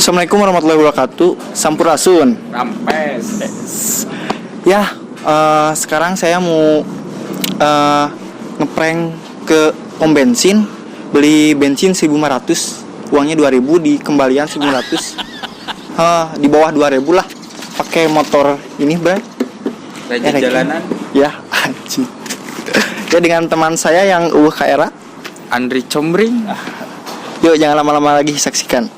Assalamualaikum warahmatullahi wabarakatuh. Sampurasun. Rampes. Ya, sekarang saya mau ngeprank ke pom bensin, beli bensin 1.500, uangnya 2.000, di kembalian 1.500. Di bawah 2.000 lah. Pakai motor ini, Bray. Raja jalanan. Ya, anjing. Ya, dengan teman saya yang ke era Andri Combring. Yuk, jangan lama-lama lagi, saksikan.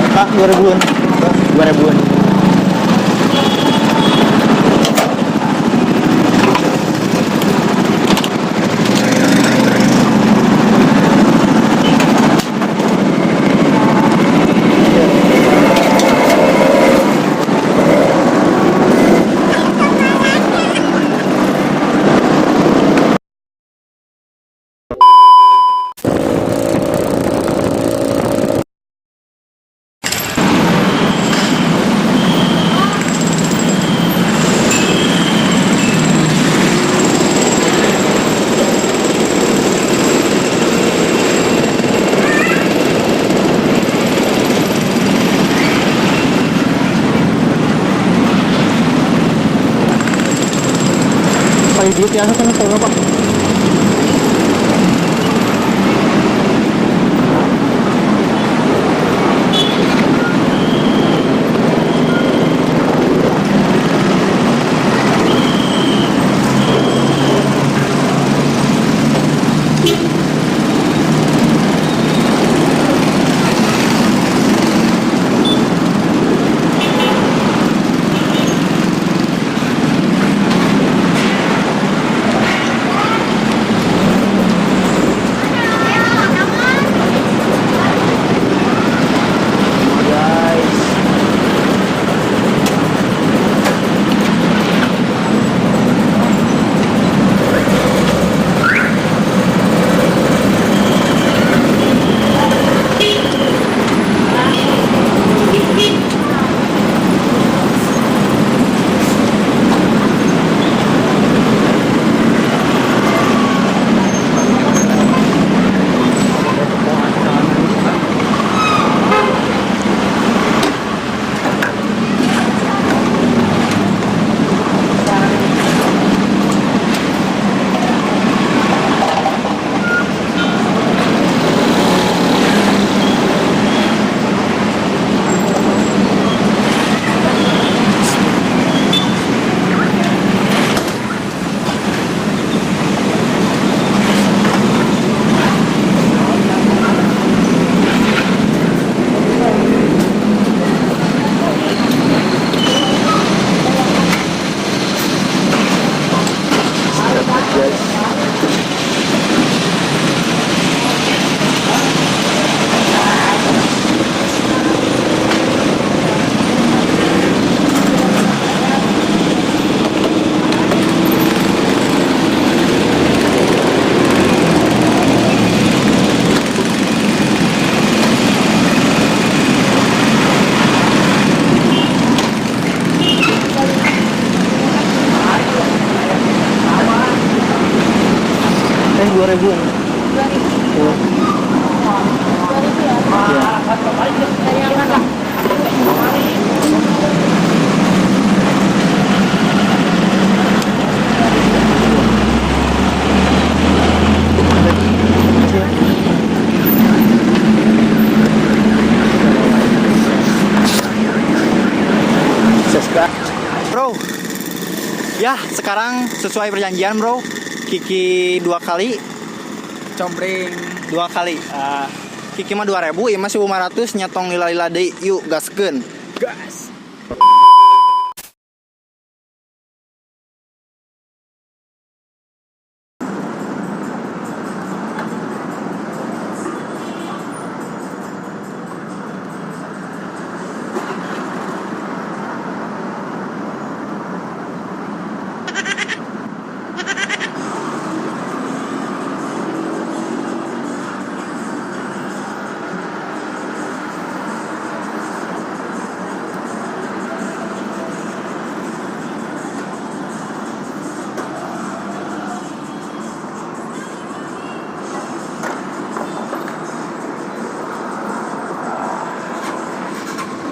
Pak, 2.000-an. 2.000-an. Pakai duit ya, kan tahu apa? Dua ribuan. 2.000 ya? Dari yang mana? Bro, ya Ya, sekarang sesuai perjanjian bro, Kiki 2 kali, Combring 2 kali. Kiki mah 2.000, ya mah 1.500 nyetong lila-lila deui. Yuk gaskeun. gas.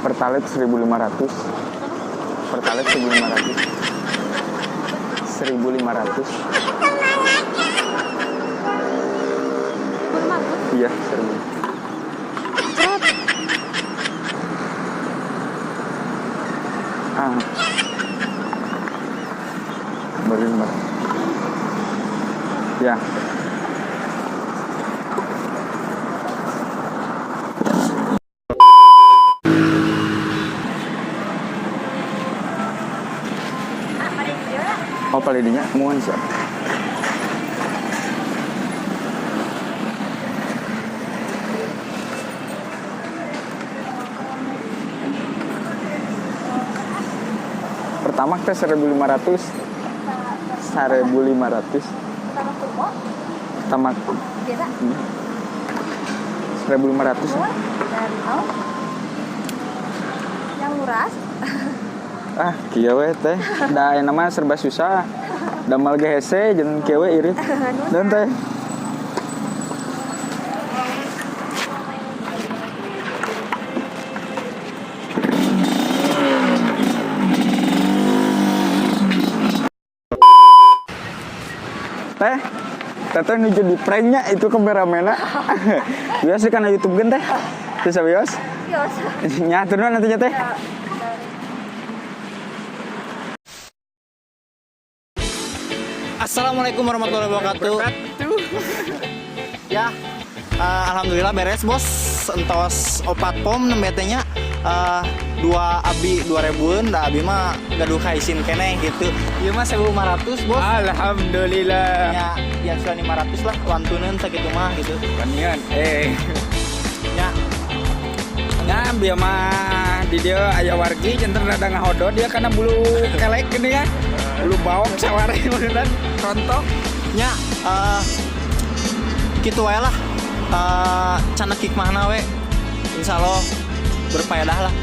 Pertalite 1.500. Pertalite 1.500. 1.500. Iya, 1.000. Baru 500. Ya. Oh, paledinya muan siap. Pertama teh 1.500. 1.500. Pertama Biasa. 1.500. Dan yang murah. Kieu we teh. Da aya mah serba susah. Damal ge hese jeung kieu we irit. Dan teh. Teh nuju di pranknya itu kameramena. Biasa kana YouTube gen teh. Bisa bios? Bios. Nyaturna nanti teh. Assalamualaikum warahmatullahi wabarakatuh. Ya, alhamdulillah beres bos. Entos opat pom nembetenya 2 abi 2.000-an, da abi mah gaduh kaisin keneh gitu. Ieu mah 1.500 bos. Alhamdulillah. Ya 500 lah wantuneun sakitu mah gitu. Panian. Ya, Nah, biar mah di dia aya wargi janten rada ngahodot dia karena bulu kelek gini kan. Bulu bawang saware beneran rontok. nya kitu wae lah. Canek hikmahna we. Insyaallah berfaedah lah.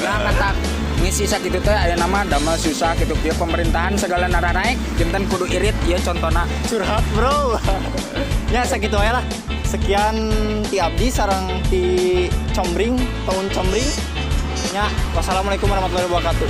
Nah, kata ngisi sakitu teh aya nama damel susah kitu kieu pemerintahan segala nara naik janten kudu irit ieu contona. Curhat bro. Ya sakitu wae lah. Sekian ti abdi sareng ti Combring, tahun Combring. Ya, wassalamualaikum warahmatullahi wabarakatuh.